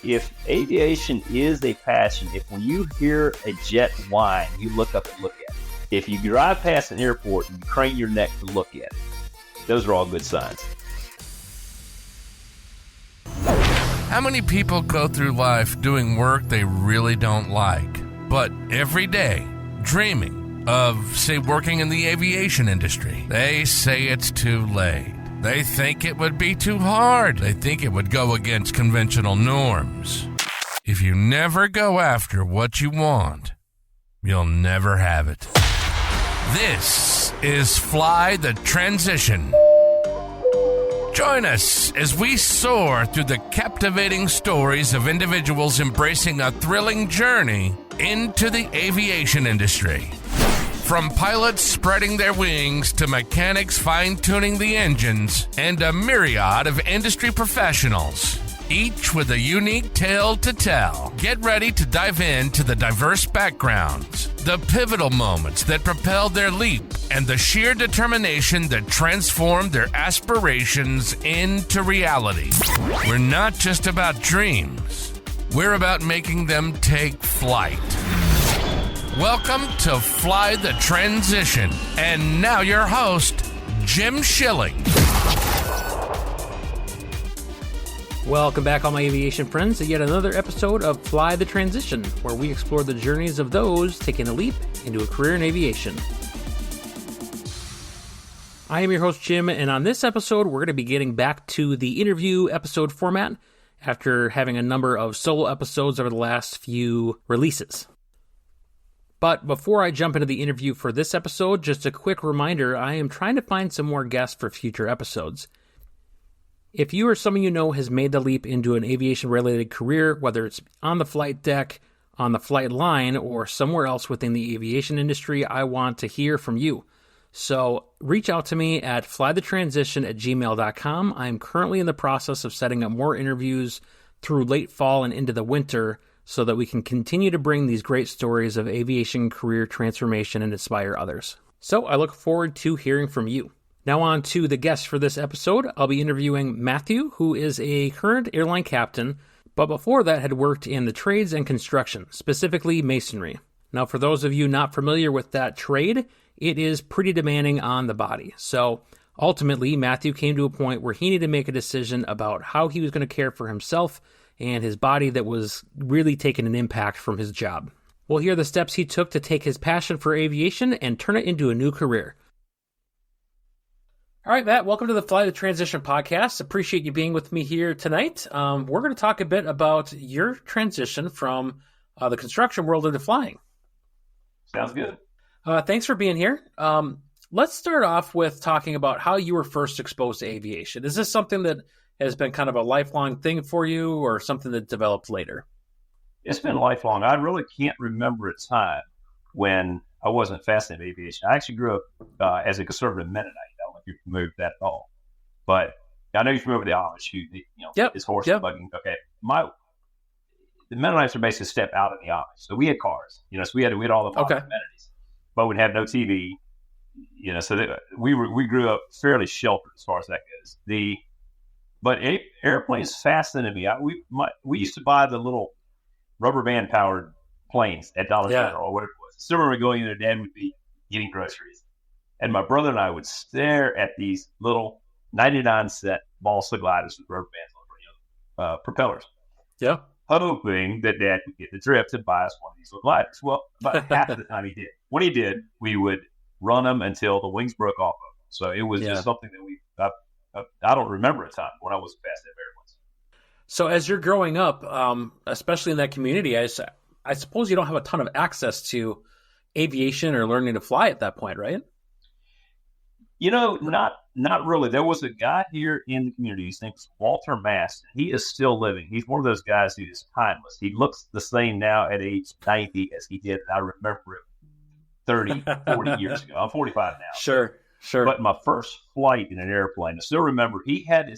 If aviation is a passion, if when you hear a jet whine, you look up and look at it. If you drive past an airport and you crane your neck to look at it, those are all good signs. How many people go through life doing work they really don't like, but every day dreaming of, say, working in the aviation industry? They say it's too late. They think it would be too hard. They think it would go against conventional norms. If you never go after what you want, you'll never have it. This is Fly the Transition. Join us as we soar through the captivating stories of individuals embracing a thrilling journey into the aviation industry. From pilots spreading their wings to mechanics fine-tuning the engines and a myriad of industry professionals, each with a unique tale to tell. Get ready to dive into the diverse backgrounds, the pivotal moments that propelled their leap, and the sheer determination that transformed their aspirations into reality. We're not just about dreams. We're about making them take flight. Welcome to Fly the Transition. And now your host, Jim Schilling. Welcome back, all my aviation friends, to yet another episode of Fly the Transition, where we explore the journeys of those taking a leap into a career in aviation. I am your host, Jim, and on this episode, we're going to be getting back to the interview episode format after having a number of solo episodes over the last few releases. But before I jump into the interview for this episode, just a quick reminder, I am trying to find some more guests for future episodes. If you or someone you know has made the leap into an aviation-related career, whether it's on the flight deck, on the flight line, or somewhere else within the aviation industry, I want to hear from you. So reach out to me at flythetransition@gmail.com. I'm currently in the process of setting up more interviews through late fall and into the winter so that we can continue to bring these great stories of aviation career transformation and inspire others. So I look forward to hearing from you. Now on to the guests for this episode. I'll be interviewing Matthew, who is a current airline captain, but before that had worked in the trades and construction, specifically masonry. Now for those of you not familiar with that trade, it is pretty demanding on the body. So ultimately, Matthew came to a point where he needed to make a decision about how he was going to care for himself and his body that was really taking an impact from his job. We'll hear the steps he took to take his passion for aviation and turn it into a new career. All right, Matt, welcome to the Fly the Transition podcast. Appreciate you being with me here tonight. We're going to talk a bit about your transition from the construction world into flying. Sounds good. Thanks for being here. Let's start off with talking about how you were first exposed to aviation. Is this something that has been kind of a lifelong thing for you or something that developed later? It's been lifelong. I really can't remember a time when I wasn't fascinated with aviation. I actually grew up as a conservative Mennonite. I don't know if you're familiar with that at all. But I know you're familiar with the Amish, who, is horse and buggy. Okay. The Mennonites are basically stepped out of the Amish. So we had cars, so we had all the modern amenities, but we'd have no TV, so we grew up fairly sheltered as far as that goes. But airplanes fascinated me. We used to buy the little rubber band powered planes at Dollar General or whatever it was. I still remember going in there, Dad would be getting groceries. And my brother and I would stare at these little 99-cent balsa gliders with rubber bands on propellers. Yeah. Hoping that Dad would get the trip to buy us one of these little gliders. Well, about half of the time he did. When he did, we would run them until the wings broke off of them. So it was just something that I don't remember a time when I was fascinated with airplanes. So as you're growing up, especially in that community, I suppose you don't have a ton of access to aviation or learning to fly at that point, right? Not really. There was a guy here in the community. His name was Walter Mast. He is still living. He's one of those guys who is timeless. He looks the same now at age 90 as he did. I remember it 30, 40 years ago. I'm 45 now. Sure. But my first flight in an airplane, I still remember he had a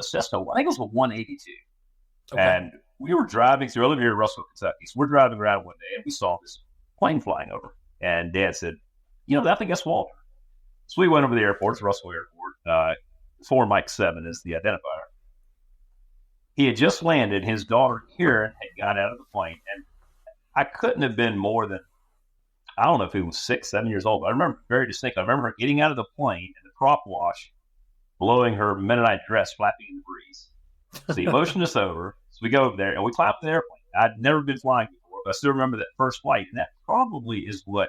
Cessna. I think it was a 182. Okay. And we were driving through, I live here in Russell, Kentucky. So we're driving around one day and we saw this plane flying over. And Dad said, I think that's Walter. So we went over to the airport, it's Russell Airport. 4 Mike 7 is the identifier. he had just landed. His daughter, Karen, had got out of the plane. And I couldn't have been more than, I don't know if he was 6, 7 years old, but I remember very distinctly. I remember her getting out of the plane and the prop wash blowing her Mennonite dress flapping in the breeze. So the motion is over. So we go over there and we climb up the airplane. I'd never been flying before, but I still remember that first flight. And that probably is what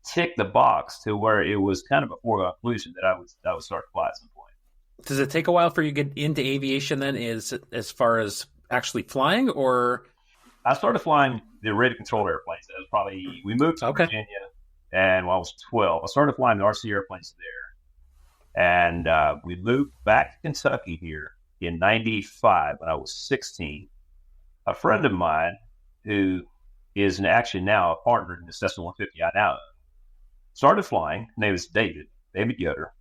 ticked the box to where it was kind of a foregone conclusion that I would start to fly at some point. Does it take a while for you to get into aviation then, as far as actually flying, or? I started flying the radio-controlled airplanes. That was probably, we moved to Virginia, and when I was 12, I started flying the RC airplanes there. And we moved back to Kentucky here in 95 when I was 16. A friend of mine who is actually now a partner in the Cessna 150 I now own, started flying. His name is David Yoder.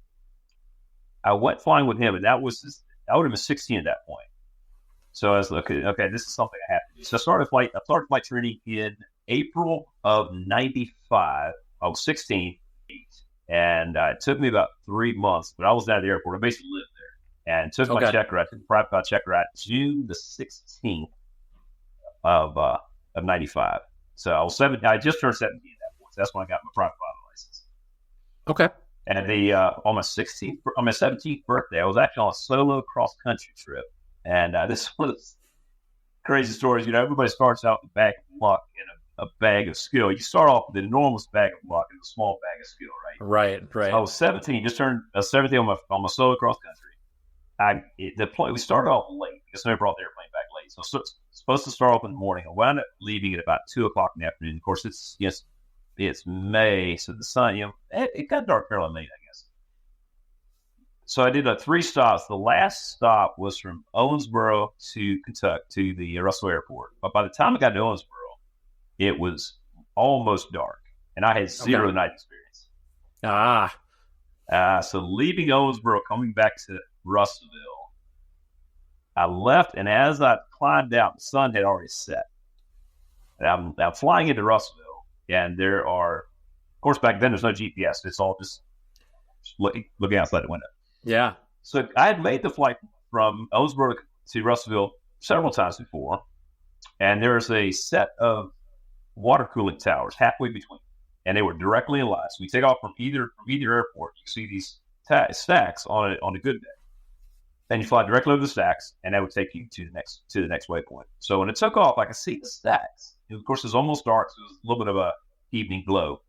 I went flying with him, and I would have been 16 at that point. So I was like, okay, this is something I have to do. So I started flight training in April of 95. I was 16, and it took me about 3 months, but I was out of the airport. I basically lived there, and took my check ride, took the private pilot check ride June the 16th of 95. So I was 7. I just turned 17 at that point. So that's when I got my private pilot license. Okay. And on my 17th birthday, I was actually on a solo cross country trip. And this is one of those crazy stories. Everybody starts out with a bag of luck and a bag of skill. You start off with an enormous bag of luck and a small bag of skill, right? Right. So I was 17, just turned 17 on my solo cross country. We started off late because I brought the airplane back late. So it's supposed to start off in the morning. I wound up leaving at about 2 o'clock in the afternoon. Of course, it's May, so the sun, it got dark fairly late, I guess. So I did 3 stops. The last stop was from Owensboro to Kentucky, to the Russell Airport. But by the time I got to Owensboro, it was almost dark, and I had zero night experience. So leaving Owensboro, coming back to Russellville, I left, and as I climbed out, the sun had already set. And I'm flying into Russellville. And there are, of course, back then there's no GPS. It's all just looking outside the window. Yeah. So I had made the flight from Owensboro to Russellville several times before, and there's a set of water cooling towers halfway between, and they were directly in line. So we take off from either airport. You see these stacks on a good day. Then you fly directly over the stacks, and that would take you to the next waypoint. So when it took off, I could see the stacks. And of course, it was almost dark, so it was a little bit of a evening glow.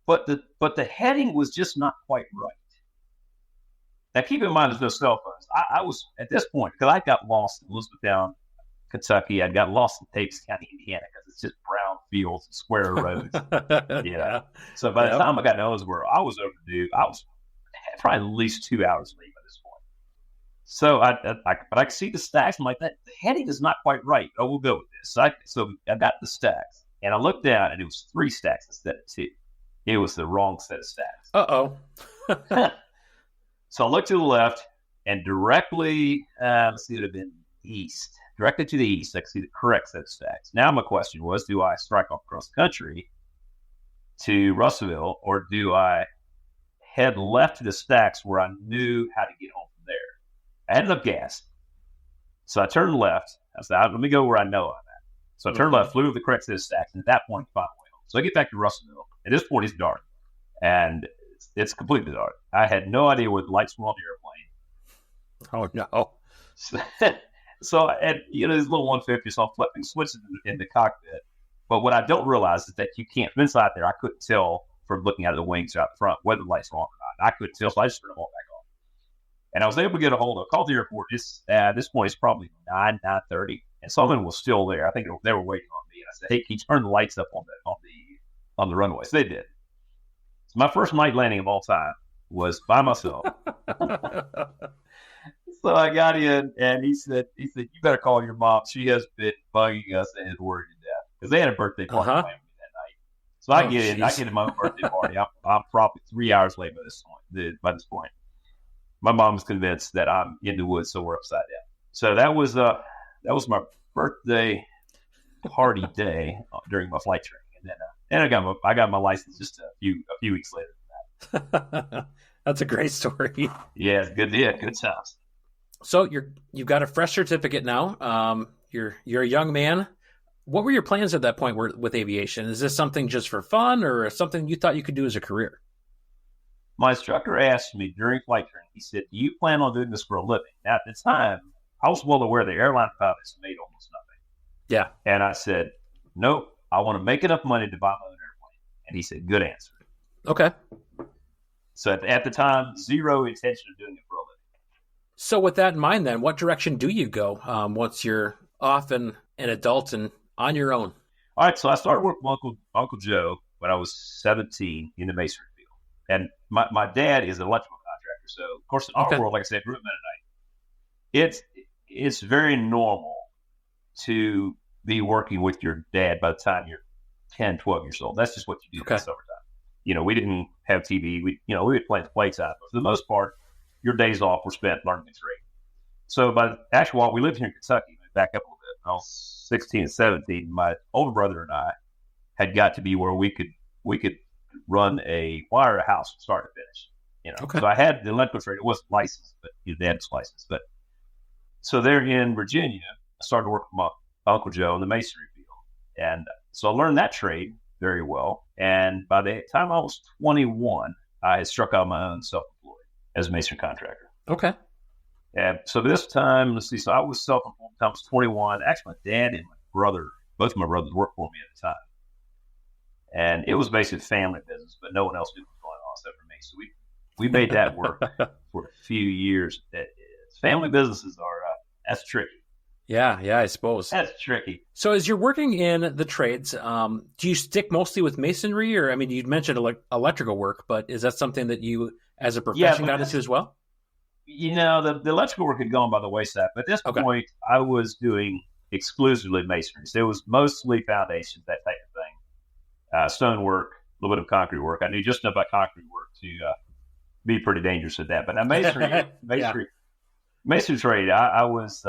But the heading was just not quite right. Now, keep in mind, there's no cell phones. I was, at this point, because I got lost in Elizabethtown, Kentucky. I got lost in Davis County, Indiana, because it's just brown fields and square roads. Yeah. So by the time I got to Owensboro, I was overdue. I was probably at least 2 hours late by this point. So but I could see the stacks. I'm like, the heading is not quite right. Oh, we'll go with this. So I got the stacks, and I looked down, and it was 3 stacks instead of 2. It was the wrong set of stacks. Uh-oh. So I looked to the left, and directly, it would have been east. Directly to the east, I could see the correct set of stacks. Now my question was, do I strike off across the country to Russellville, or do I head left to the stacks where I knew how to get home from there? I ended up gassed. So I turned left. I said, let me go where I know I'm at. So I turned left, flew to the correct set of stacks, and at that point, I found my way home. So I get back to Russellville. At this point, it's dark, and it's completely dark. I had no idea where the lights were on the airplane. Oh, no. So I had, this little 150, so I'm flipping switches in the cockpit. But what I don't realize is that you can't, from inside there, I couldn't tell from looking out of the wings out front whether the lights were on or not. I couldn't tell, so I just turned them all back on. And I was able to get a hold of, called the airport. At this point, it's probably 9:30, and someone was still there. I think they were waiting on me. And I said, hey, can you turn the lights up on the runway? So they did. So my first night landing of all time was by myself. So I got in, and he said, you better call your mom. She has been bugging us and is worried to death, because they had a birthday party planned for me that night. So I get in, I get in my own birthday party. I'm probably 3 hours late by this point. My mom's convinced that I'm in the woods, so we're upside down. So that was my birthday party day during my flight training, and then I got my license just a few weeks later than that. That's a great story. Yeah, good times. So you've got a fresh certificate now. You're a young man. What were your plans at that point with aviation? Is this something just for fun or something you thought you could do as a career? My instructor asked me during flight training, he said, "Do you plan on doing this for a living?" Now, at the time, I was well aware the airline pilots made almost nothing. Yeah. And I said, "Nope, I want to make enough money to buy my own airplane." And he said, "Good answer." Okay. So at the time, zero intention of doing it for a living. So with that in mind, then, what direction do you go once you're off and an adult and on your own? All right, so I started working with Uncle Joe when I was 17 in the masonry field. And my dad is an electrical contractor. So, of course, in our world, like I said, we're Mennonite. It's very normal to be working with your dad by the time you're 10, 12 years old. That's just what you do in the summertime. We didn't have TV. We would play the playtime. But for the most part, your days off were spent learning the trade. So while we lived here in Kentucky, back up a little bit, when I was 16 and 17, my older brother and I had got to be where we could run a wire house from start to finish. So I had the electrical trade. It wasn't licensed, but his dad was licensed. But so there in Virginia, I started working with my Uncle Joe in the masonry field. And so I learned that trade very well. And by the time I was 21, I had struck out my own self-employed as a masonry contractor. Okay. And so this time, let's see, so I was self-employed when I was 21. Actually, my dad and my brother, both of my brothers worked for me at the time. And it was basically family business, but no one else knew what was going on except for me. So we made that work for a few years. Family businesses are, that's tricky. Yeah, I suppose. That's tricky. So as you're working in the trades, do you stick mostly with masonry? Or, I mean, you mentioned electrical work, but is that something that you, as a profession, got into as well? The electrical work had gone by the wayside. But at this point, I was doing exclusively masonry. So it was mostly foundations, that type of thing. Stonework, a little bit of concrete work. I knew just enough about concrete work to be pretty dangerous at that. But now masonry trade, I was...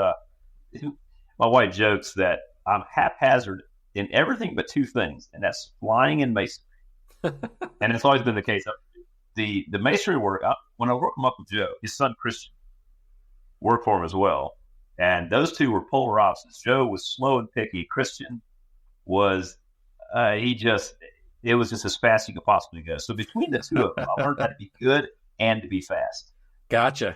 my wife jokes that I'm haphazard in everything but two things, and that's flying and masonry. And it's always been the case. The masonry work, when I worked with Uncle Joe, his son Christian worked for him as well. And those two were polar opposites. Joe was slow and picky. Christian was, it was just as fast as you could possibly go. So between the two of them, I learned how to be good and to be fast. Gotcha.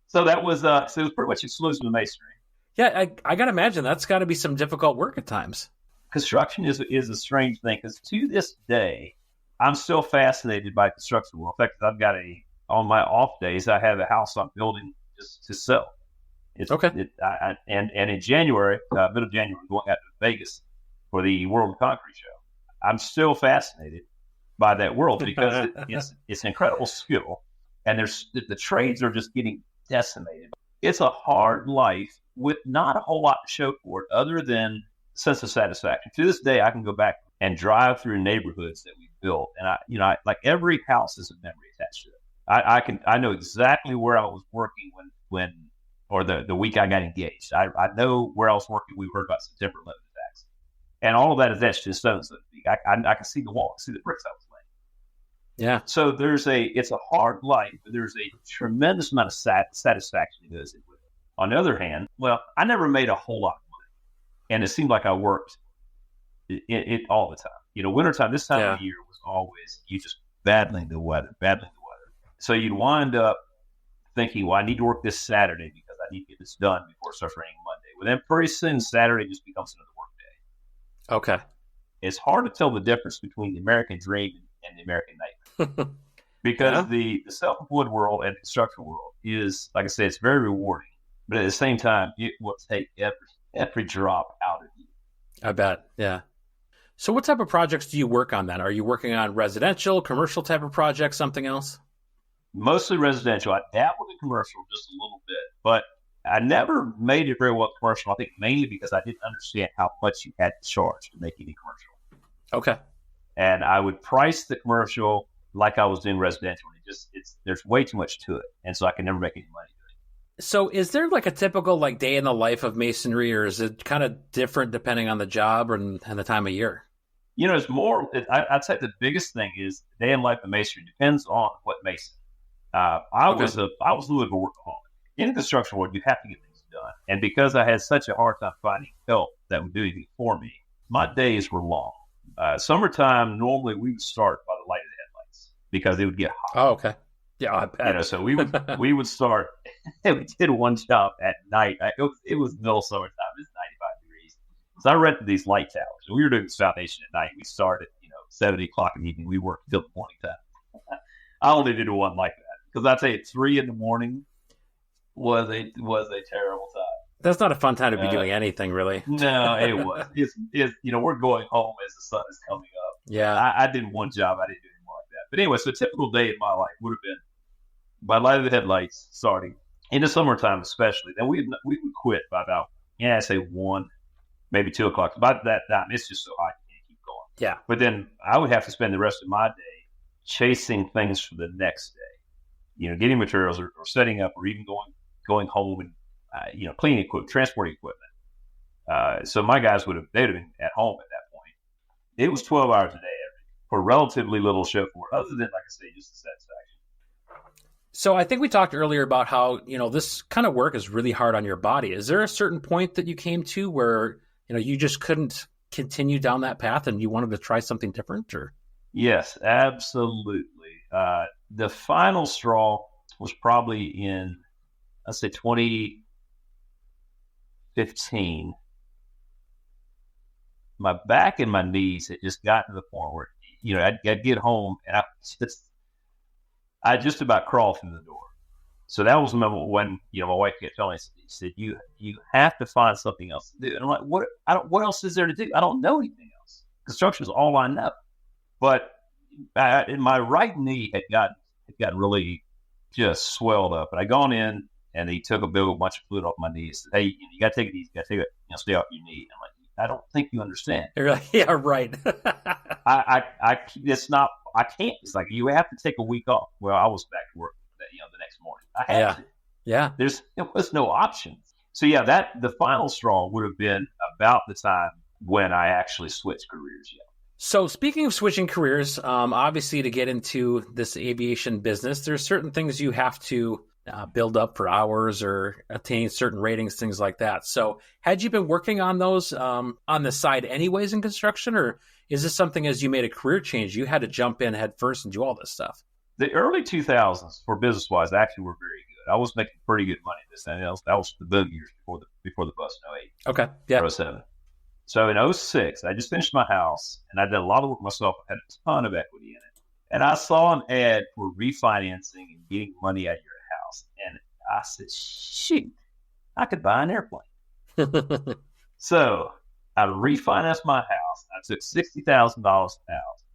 So that was, so it was pretty much exclusive to masonry. Yeah, I got to imagine that's got to be some difficult work at times. Construction is a strange thing because to this day, I'm still fascinated by construction world. In fact, on my off days, I have a house I'm building just to sell. And in January, middle of January, I'm going out to Vegas for the World of Concrete show. I'm still fascinated by that world because it's an incredible skill, and the trades are just getting decimated. It's a hard life with not a whole lot to show for it other than sense of satisfaction. To this day, I can go back and drive through neighborhoods that we built, and I like every house has a memory attached to it. I know exactly where I was working when or the week I got engaged. I know where I was working. We heard about September 11th attacks, and all of that is etched in stone, so to speak. I can see the wall, see the bricks I was laying. Yeah. So it's a hard life, but there's a tremendous amount of satisfaction that goes with it. On the other hand, I never made a whole lot of money, and it seemed like I worked it all the time. Wintertime, this time of the year was always you just battling the weather. So you'd wind up thinking, well, I need to work this Saturday because I need to get this done before it starts raining Monday. Well, then pretty soon Saturday just becomes another work day. Okay. It's hard to tell the difference between the American dream and the American nightmare. Because the self-employed world and the construction world is, like I said, it's very rewarding. But at the same time, it will take every drop out of you. I bet, yeah. So what type of projects do you work on then? Are you working on residential, commercial type of projects, something else? Mostly residential. I dabbled in commercial just a little bit, but I never made it very well commercial. I think mainly because I didn't understand how much you had to charge to make any commercial. Okay. And I would price the commercial like I was doing residential. There's way too much to it, and so I can never make any money. So is there like a typical day in the life of masonry, or is it kind of different depending on the job and the time of year? It's more, I'd say the biggest thing is day in life of masonry depends on what mason. I was a little bit of a workaholic. in the construction world, you have to get things done. And because I had such a hard time finding help that would do anything for me, my days were long. Summertime, normally we would start by the light of the headlights because it would get hot. Oh, okay. Yeah, I bet. So we would start. We did one job at night. It was middle summertime. It's 95 degrees. So I rented these light towers. We were doing this foundation at night. We started, 7 o'clock in the evening. We worked till the morning time. I only did one like that because I tell you, 3 in the morning was a terrible time. That's not a fun time to be doing anything, really. No, it was. It's we're going home as the sun is coming up. Yeah. I did one job. I didn't do anything like that. But anyway, so a typical day in my life would have been by light of the headlights starting in the summertime, especially. Then we would quit by about, I say 1, maybe 2 o'clock. By that time, it's just so hot you can't keep going. Yeah. But then I would have to spend the rest of my day chasing things for the next day. Getting materials or setting up or even going home and cleaning equipment, transporting equipment. So my guys they'd have been at home at that point. It was 12 hours a day for relatively little shift work, other than, like I say, just the satisfaction. So I think we talked earlier about how, this kind of work is really hard on your body. Is there a certain point that you came to where, you just couldn't continue down that path and you wanted to try something different? Or? Yes, absolutely. The final straw was probably in, let's say, 2015. My back and my knees had just gotten to the point where, I'd get home and I just about crawled through the door. So that was the moment when, my wife kept telling me, she said, you have to find something else to do. And I'm like, what else is there to do? I don't know anything else. Construction is all I know. But my right knee had gotten really just swelled up. And I gone in and he took a big bunch of fluid off my knee and said, hey, you got to take it easy. You got to take it, stay off your knee. I'm like, I don't think you understand. You're like, yeah, right. It's not, I can't. It's like, you have to take a week off. Well, I was back to work, the next morning. I had to. Yeah. There was no option. So the final straw would have been about the time when I actually switched careers. Yeah. So speaking of switching careers, obviously to get into this aviation business, there's certain things you have to build up for hours or attain certain ratings, things like that. So had you been working on those on the side anyways in construction, or is this something as you made a career change, you had to jump in head first and do all this stuff? The early 2000s for business-wise actually were very good. I was making pretty good money this time. That was the boom years before the bust in 08. Okay. Yeah. 07. So in 06, I just finished my house and I did a lot of work myself. I had a ton of equity in it. And I saw an ad for refinancing and getting money out of your house. And I said, shoot, I could buy an airplane. So I refinanced my house. I took $60,000 out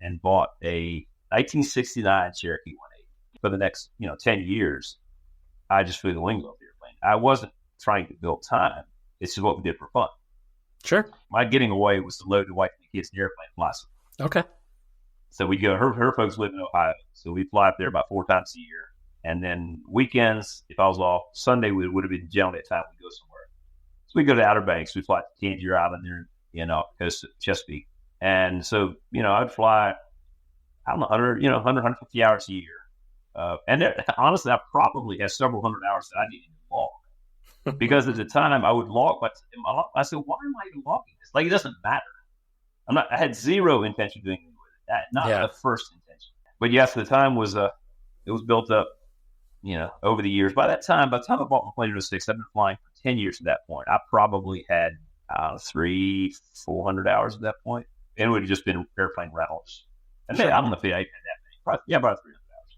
and bought a 1969 Cherokee 180. For the next, 10 years, I just flew the wing off the airplane. I wasn't trying to build time. It's just what we did for fun. Sure. My getting away was to load the wife and the kids in the airplane and fly. Okay. So we'd go, her folks live in Ohio. So we'd fly up there about 4 times a year. And then weekends, if I was off, Sunday would have been generally a time we'd go somewhere. So we'd go to Outer Banks. We'd fly to Tangier Island there, coast of Chesapeake. And so, I'd fly, I don't know, 150 hours a year. And honestly, I probably had several hundred hours that I didn't even log. Because at the time I would log, but I said, why am I even logging this? Like, it doesn't matter. I had zero intention of doing anything with it. Not the first intention. But yes, the time was, it was built up, over the years. By the time I bought my plane in 06, I've been flying for 10 years at that point. I probably had 300-400 hours at that point. And it would have just been airplane rentals. And I don't know if I had that many. Probably, about 300 hours.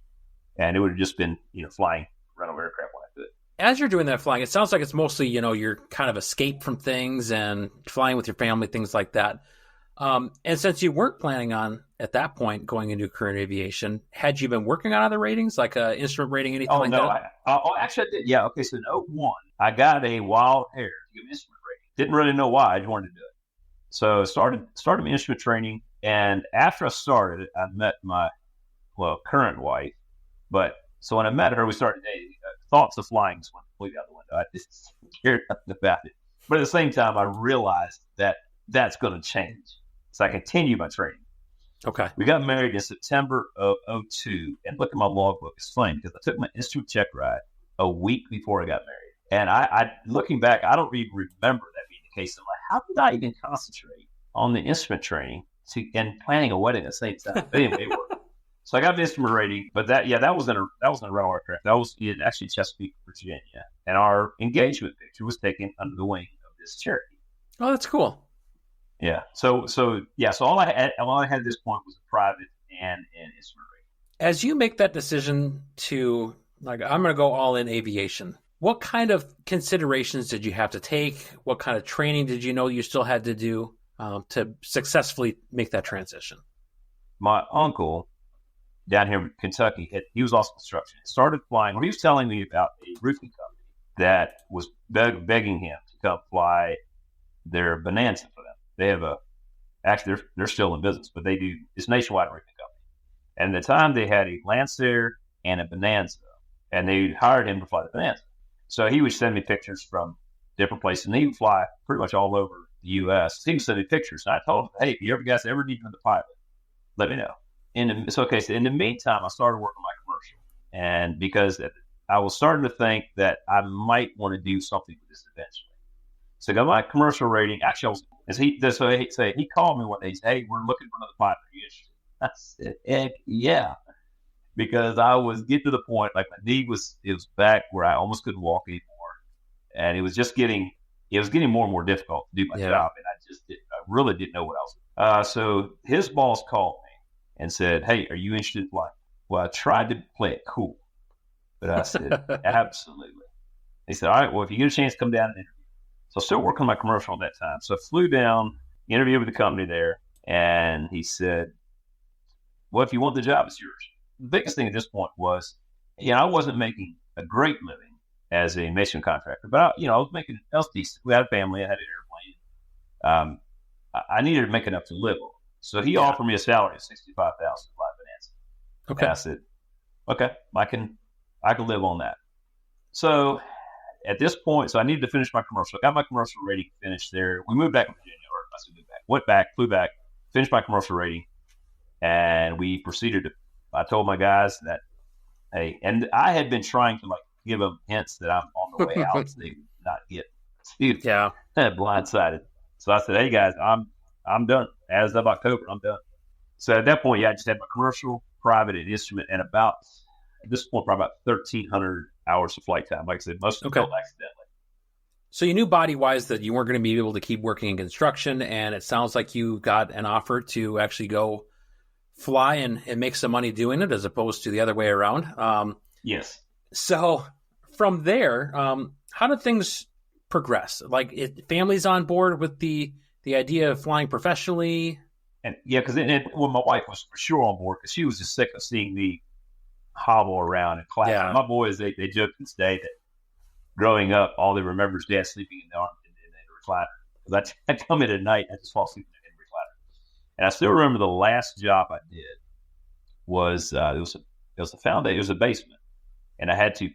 And it would have just been, flying rental aircraft when I could. As you're doing that flying, it sounds like it's mostly, your kind of escape from things and flying with your family, things like that. And since you weren't planning on, at that point, going into career in aviation, had you been working on other ratings, like instrument rating, anything like that? Actually, I did. Yeah, okay, so in 01, I got a wild hair to give instrument rating. Didn't really know why, I just wanted to do it. So started my instrument training, and after I started, I met my, current wife. So when I met her, we started dating. Thoughts of flying just went completely out the window. I just cared nothing about it. But at the same time, I realized that that's going to change. So I continued my training. Okay. We got married in September of 02. And look at my logbook. It's funny because I took my instrument check ride a week before I got married. And I looking back, I don't even remember that being the case. I'm like, how did I even concentrate on the instrument training and planning a wedding at the same time? But anyway, it worked. So I got the instrument rating, but that was in a rental aircraft. That was in actually Chesapeake, Virginia, and our engagement picture was taken under the wing of this Cherokee. Oh, that's cool. Yeah. So all I had at this point was a private and an instrument rating. As you make that decision to, like, I'm going to go all in aviation, what kind of considerations did you have to take? What kind of training did you know you still had to do to successfully make that transition? My uncle down here in Kentucky, he was also construction. Started flying. He was telling me about a roofing company that was begging him to come fly their Bonanza for them. They have actually they're still in business, but it's nationwide roofing company. And at the time they had a Lancer and a Bonanza, and they hired him to fly the Bonanza. So he would send me pictures from different places, and he would fly pretty much all over the U.S. He would send me pictures, and I told him, hey, if you ever need another pilot, let me know. So in the meantime, I started working on my commercial, and because I was starting to think that I might want to do something with this eventually. So I got my commercial rating. Actually, he called me one day. He said, hey, we're looking for another pilot. Are you interested? I said, heck yeah. Because I was getting to the point, like my knee was back where I almost couldn't walk anymore. And it was getting more and more difficult to do my job. And I really didn't know what I was doing. So his boss called me and said, hey, are you interested in flying? Well, I tried to play it cool, but I said, absolutely. He said, all right, well, if you get a chance, come down and interview. So I still working on my commercial at that time. So I flew down, interviewed with the company there, and he said, well, if you want the job, it's yours. The biggest thing at this point was, I wasn't making a great living as a masonry contractor, but I was decent. We had a family, I had an airplane. I needed to make enough to live on. So he offered me a salary of $65,000 to fly Bonanza. Okay. And I said, okay, I can live on that. So at this point, so I needed to finish my commercial. I got my commercial rating finished there. We moved back to Virginia, went back, flew back, finished my commercial rating, and we proceeded to. I told my guys that, hey, and I had been trying to give them hints that I'm on the way out, so they would not get blindsided. So I said, hey guys, I'm done. As of October, I'm done. So at that point, I just had my commercial, private, and instrument, and at this point, probably about 1,300 hours of flight time. Like I said, most of it accidentally. So you knew body-wise that you weren't going to be able to keep working in construction, and it sounds like you got an offer to actually go fly and make some money doing it as opposed to the other way around. Yes. So from there, how did things progress? Like, families on board with the idea of flying professionally? And because my wife was for sure on board, because she was just sick of seeing me hobble around in class. Yeah. My boys, they joke to this day that growing up, all they remember is dad sleeping in the recliner. Because I come in at night, I just fall asleep in the recliner. And I still remember the last job I did was it was a basement, and I had to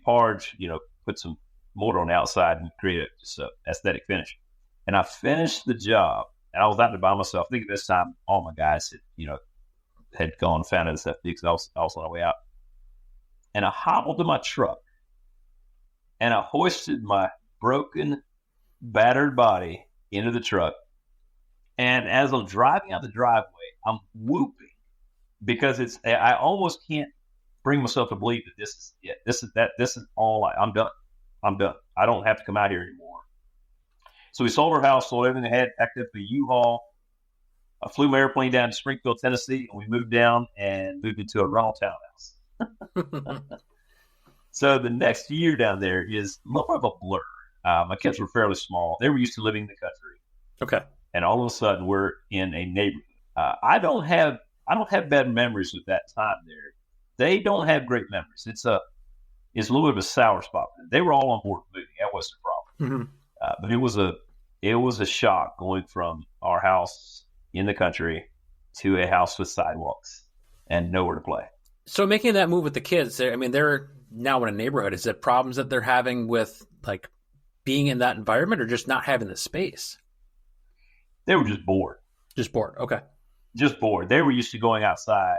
put some mortar on the outside and create just an aesthetic finish. And I finished the job, and I was out there by myself. I think at this time all my guys had gone and found other stuff because I was on my way out. And I hobbled to my truck, and I hoisted my broken, battered body into the truck. And as I'm driving out the driveway, I'm whooping because I almost can't bring myself to believe that this is all I'm done. I'm done. I don't have to come out here anymore. So we sold our house, sold everything I had, packed up a U-Haul. I flew my airplane down to Springfield, Tennessee, and we moved down and moved into a rental townhouse. So the next year down there is more of a blur. My kids were fairly small. They were used to living in the country. Okay. And all of a sudden, we're in a neighborhood. I don't have bad memories of that time there. They don't have great memories. It's a little bit of a sour spot. They were all on board with moving. That wasn't a problem. Mm-hmm. But it was a shock going from our house in the country to a house with sidewalks and nowhere to play. So making that move with the kids, they're now in a neighborhood. Is it problems that they're having with being in that environment, or just not having the space? They were just bored. Just bored. Okay. Just bored. They were used to going outside.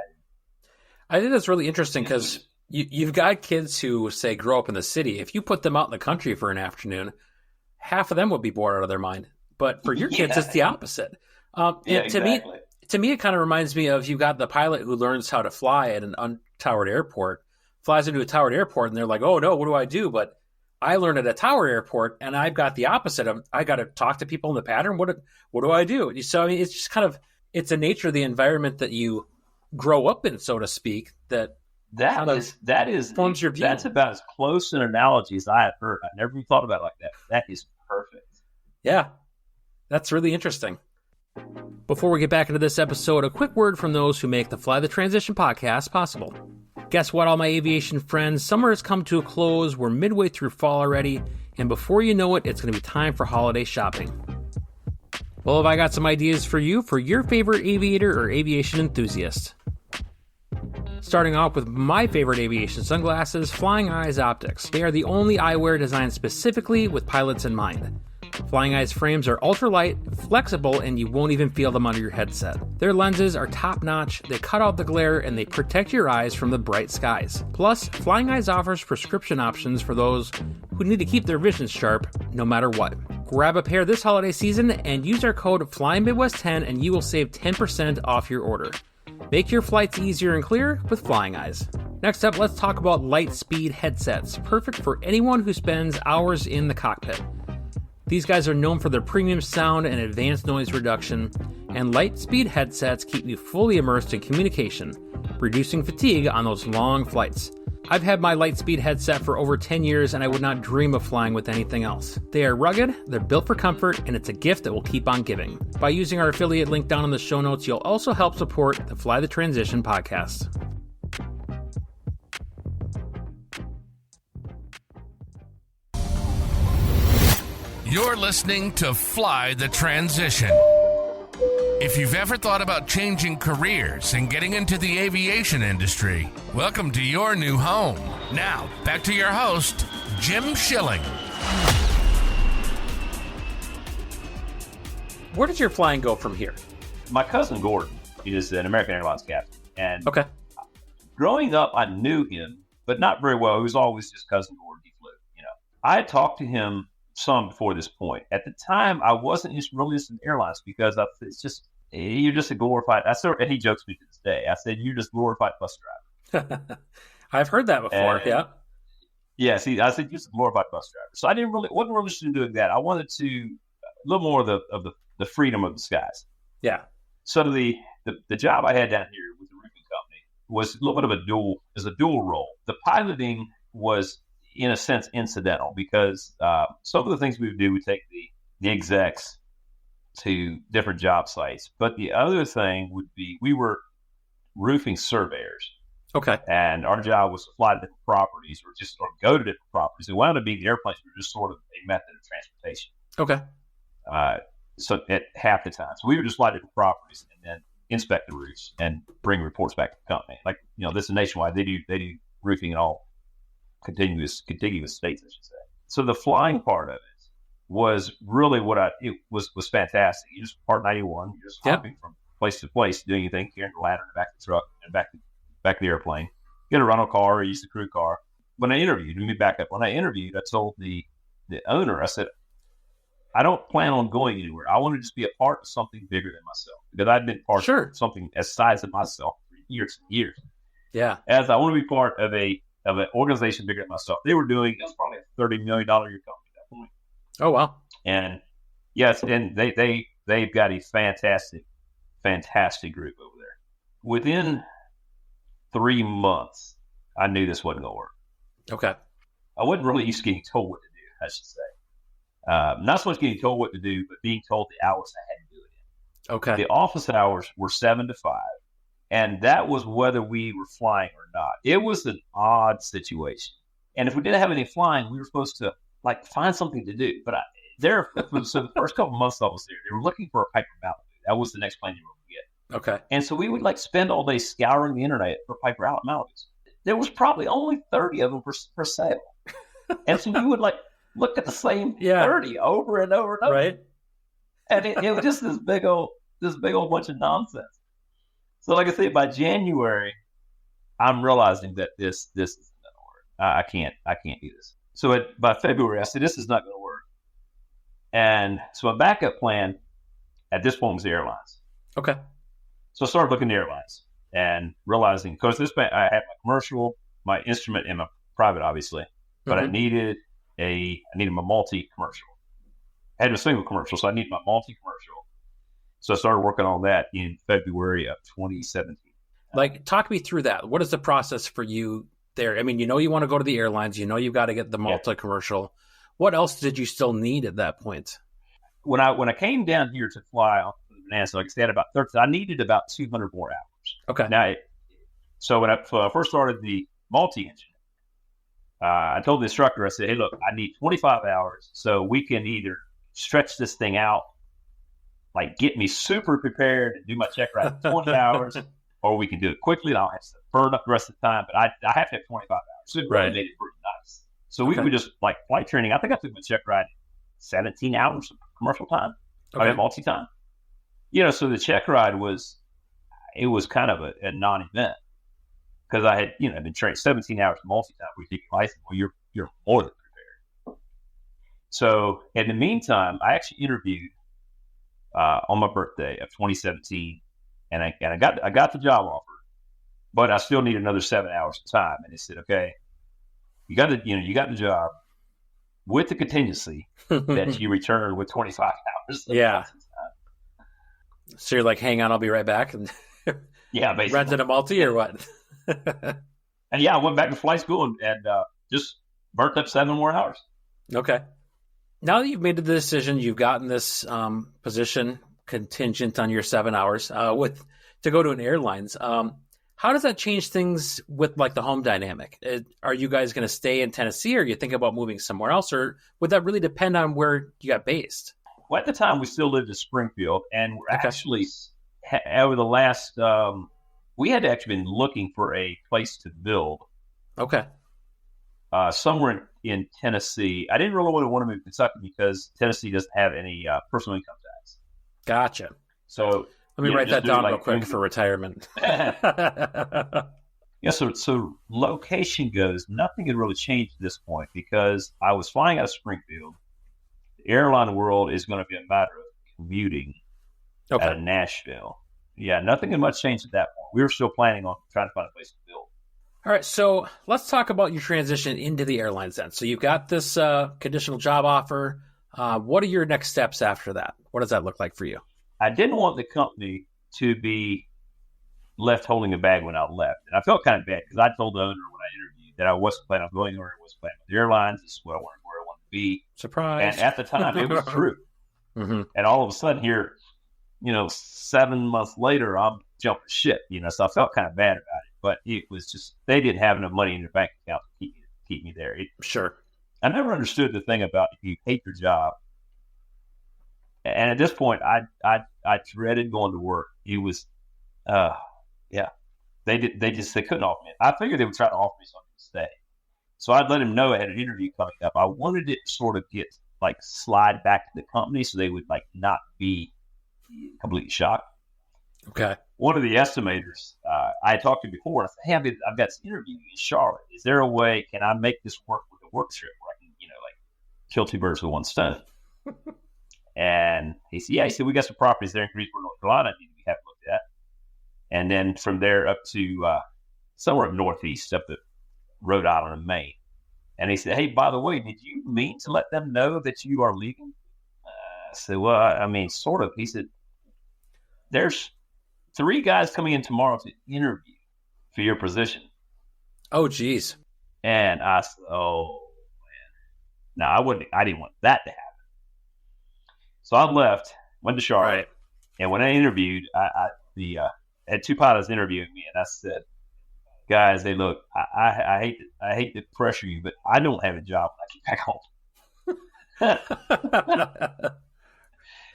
I think that's really interesting because You've got kids who, say, grow up in the city. If you put them out in the country for an afternoon, half of them would be bored out of their mind. But for your kids, it's the opposite. Exactly. To me, it kind of reminds me of you've got the pilot who learns how to fly at an untowered airport, flies into a towered airport, and they're like, oh, no, what do I do? But I learned at a tower airport, and I've got the opposite of I got to talk to people in the pattern. What do I do? So, I mean, it's just kind of it's the nature of the environment that you grow up in, so to speak, that forms your view. That's about as close an analogy as I have heard. I never even thought about it like that. That is perfect. Yeah, that's really interesting. Before we get back into this episode, a quick word from those who make the Fly the Transition podcast possible. Guess what, all my aviation friends? Summer has come to a close. We're midway through fall already, and before you know it, it's going to be time for holiday shopping. Well, have I got some ideas for you for your favorite aviator or aviation enthusiast? Starting off with my favorite aviation sunglasses, Flying Eyes Optics. They are the only eyewear designed specifically with pilots in mind. Flying Eyes frames are ultralight, flexible, and you won't even feel them under your headset. Their lenses are top-notch, they cut out the glare, and they protect your eyes from the bright skies. Plus, Flying Eyes offers prescription options for those who need to keep their vision sharp no matter what. Grab a pair this holiday season and use our code FlyMidwest10 and you will save 10% off your order. Make your flights easier and clearer with Flying Eyes. Next up, let's talk about Lightspeed headsets, perfect for anyone who spends hours in the cockpit. These guys are known for their premium sound and advanced noise reduction, and Lightspeed headsets keep you fully immersed in communication, reducing fatigue on those long flights. I've had my Lightspeed headset for over 10 years and I would not dream of flying with anything else. They are rugged, they're built for comfort, and it's a gift that will keep on giving. By using our affiliate link down in the show notes, you'll also help support the Fly the Transition podcast. You're listening to Fly the Transition. If you've ever thought about changing careers and getting into the aviation industry, welcome to your new home. Now, back to your host, Jim Schilling. Where does your flying go from here? My cousin Gordon is an American Airlines captain. And Okay. growing up, I knew him, but not very well. He was always just cousin Gordon. He flew, I had talked to him some before this point. At the time, I wasn't just really interested in airlines because you're just a glorified. And he jokes me to this day. I said, "You're just glorified bus driver." I've heard that before. And, yeah. Yeah. See, I said, "You're just a glorified bus driver." So I wasn't really interested in doing that. I wanted to a little more of the freedom of the skies. Yeah. So the job I had down here with the roofing company was a little bit of a dual role. The piloting was, in a sense, incidental because some of the things we would do, we take the execs to different job sites. But the other thing would be we were roofing surveyors. Okay. And our job was to fly to different properties or go to different properties. It wound up being the airplanes were just sort of a method of transportation. Okay. So at half the time. So we would just fly to different properties and then inspect the roofs and bring reports back to the company. Like, this is nationwide. They do roofing in all contiguous states, I should say. So the flying part of it was really it was fantastic. You just Part 91, you're just hopping from place to place, doing anything, carrying the ladder in the back of the truck and back to the airplane. Get a rental car or use the crew car. When I interviewed, I told the owner, I said, I don't plan on going anywhere. I want to just be a part of something bigger than myself because I'd been part of something as size of myself for years and years. Yeah. As I want to be part of an organization bigger than myself. It was probably a $30 million a year company at that point. Oh, wow. And yes, and they've got a fantastic group over there. Within 3 months, I knew this wasn't going to work. Okay. I wasn't really used to getting told what to do, I should say. Not so much getting told what to do, but being told the hours I had to do it in. Okay. The office hours were 7 to 5. And that was whether we were flying or not. It was an odd situation. And if we didn't have any flying, we were supposed to find something to do. But so the first couple of months I was there, they were looking for a Piper Malibu. That was the next plane they were going to get. Okay. And so we would spend all day scouring the internet for Piper Malibus. There was probably only 30 of them for sale. And so we would look at the same 30 over and over and over. Right. And it was just this big old bunch of nonsense. So like I said, by January, I'm realizing that this isn't going to work. I can't do this. So by February, I said, this is not going to work. And so my backup plan at this point was the airlines. Okay. So I started looking at airlines and realizing, because I had my commercial, my instrument, and my private, obviously, but I needed my multi-commercial. I had a single commercial, so I needed my multi-commercial. So I started working on that in February of 2017. Like, talk me through that. What is the process for you there? I mean, you want to go to the airlines. You've got to get the multi-commercial. What else did you still need at that point? When I came down here to fly on the Bonanza, like I said, about 30, I needed about 200 more hours. Okay. Now, so when I first started the multi-engine, I told the instructor, I said, hey, look, I need 25 hours so we can either stretch this thing out, like get me super prepared and do my check ride in 20 hours, or we can do it quickly and I'll have to burn up the rest of the time, but I have to have 25 hours. So it really made it pretty nice. So we would just, like flight training, I think I took my check ride 17 hours of commercial time. I mean, multi-time. So the check ride was kind of a non-event because I had, been trained 17 hours of multi-time. We take your license. Well, you're more than prepared. So in the meantime, I actually interviewed on my birthday of 2017, and I got the job offer, but I still need another 7 hours of time. And they said, okay, you got the job with the contingency that you return with 25 hours. Yeah. So you're like, hang on, I'll be right back. And yeah, basically. Rented a multi or what? And I went back to flight school and just burnt up 7 more hours. Okay. Now that you've made the decision, you've gotten this position contingent on your 7 hours to go to an airlines. How does that change things with like the home dynamic? Are you guys going to stay in Tennessee, or you think about moving somewhere else, or would that really depend on where you got based? Well, at the time, we still lived in Springfield, and we're actually over the last we had actually been looking for a place to build. Okay. Somewhere in Tennessee. I didn't really want to move to Kentucky because Tennessee doesn't have any personal income tax. Gotcha. So let me write that down real quick for retirement. So location goes, nothing had really changed at this point because I was flying out of Springfield. The airline world is going to be a matter of commuting out of Nashville. Yeah, nothing had much changed at that point. We were still planning on trying to find a place to build. All right, so let's talk about your transition into the airlines then. So you've got this conditional job offer. What are your next steps after that? What does that look like for you? I didn't want the company to be left holding a bag when I left. And I felt kind of bad because I told the owner when I interviewed that I wasn't planning on going anywhere. I wasn't planning with the airlines. This is where I wanted to be. Surprise. And at the time, it was true. Mm-hmm. And all of a sudden here, 7 months later, I'm jumping ship, so I felt kind of bad about it. But it was just, they didn't have enough money in their bank account to keep me there. Sure. I never understood the thing about if you hate your job. And at this point, I dreaded going to work. It was, they couldn't offer me. I figured they would try to offer me something to stay. So I'd let them know I had an interview coming up. I wanted it to sort of get slide back to the company so they would not be completely shocked. Okay. One of the estimators I had talked to before, and I said, hey, I've got this interview in Charlotte. Is there a way, can I make this work with a work trip where I can, kill 2 birds with 1 stone? And he said, yeah. He said, we got some properties there in Greensboro, North Carolina. We have to look at that. And then from there up to somewhere up northeast, up to Rhode Island and Maine. And he said, hey, by the way, did you mean to let them know that you are leaving? I said, well, I mean, sort of. He said, there's 3 guys coming in tomorrow to interview for your position. Oh, geez. And I said, oh, man. No, I didn't want that to happen. So I left, went to Charlotte. Right. And when I interviewed, I had 2 pilots interviewing me, and I said, guys, hey, look, I hate to pressure you, but I don't have a job when I get back home.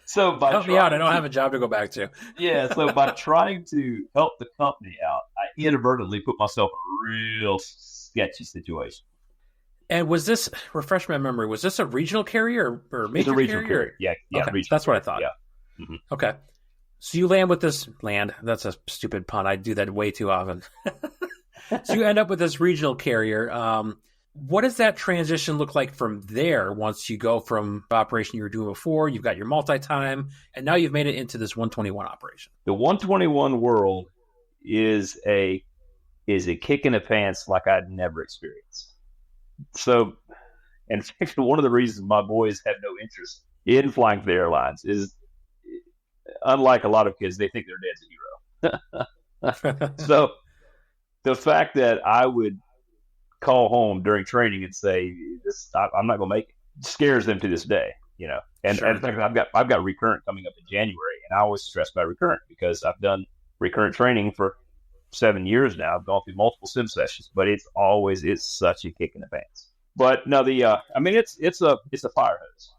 So help me out. I don't have a job to go back to. Yeah. So by trying to help the company out, I inadvertently put myself in a real sketchy situation. And was this, refresh my memory, was this a regional carrier or major carrier? Yeah. Okay. Regional that's carrier. What I thought. Yeah. Mm-hmm. Okay. So you land with this that's a stupid pun. I do that way too often. So you end up with this regional carrier. What does that transition look like from there once you go from the operation you were doing before, you've got your multi-time, and now you've made it into this 121 operation? The 121 world is a kick in the pants like I'd never experienced. So, in fact, one of the reasons my boys have no interest in flying for the airlines is, unlike a lot of kids, they think their dad's a hero. So, the fact that I would call home during training and say, I'm not going to make it, scares them to this day, And Sure. in fact, I've got recurrent coming up in January, and I always stress about recurrent because I've done recurrent training for 7 years now. I've gone through multiple sim sessions, but it's such a kick in the pants. But no, it's a fire hose.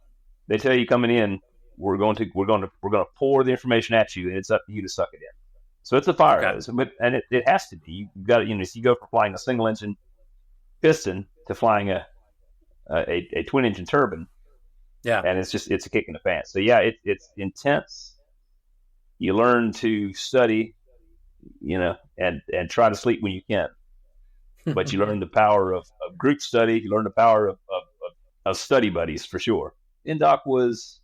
They tell you coming in, we're going to pour the information at you, and it's up to you to suck it in. So it's a fire hose, and it has to be. You've got so you go from flying a single engine piston to flying a twin engine turbine. Yeah. And it's a kick in the pants. So yeah, it's intense. You learn to study, and try to sleep when you can. But you learn the power of group study. You learn the power of study buddies for sure. Indoc was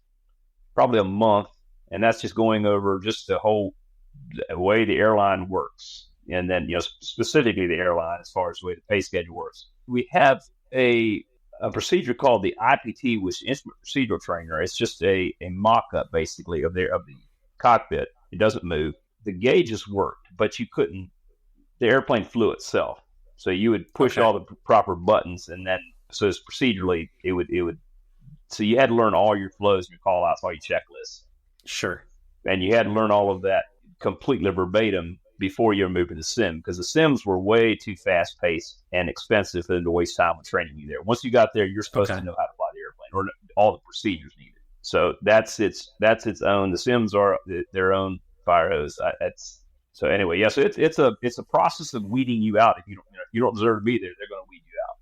probably a month, and that's just going over just the whole way the airline works. And then, specifically the airline as far as the way the pay schedule works. We have a procedure called the IPT, which is Instrument Procedural Trainer. It's just a mock-up, basically, of the cockpit. It doesn't move. The gauges worked, but the airplane flew itself. So you would push all the proper buttons, and then, so it's procedurally, it would, so you had to learn all your flows, your call-outs, all your checklists. Sure. And you had to learn all of that completely verbatim before you were moving to sim, because the sims were way too fast-paced and expensive for them to waste time with training you there. Once you got there, you're supposed to know how to fly the airplane, or all the procedures needed. So that's its own. The sims are their own fire hose. So anyway, yeah. So it's a process of weeding you out. If you don't deserve to be there, they're going to weed you out.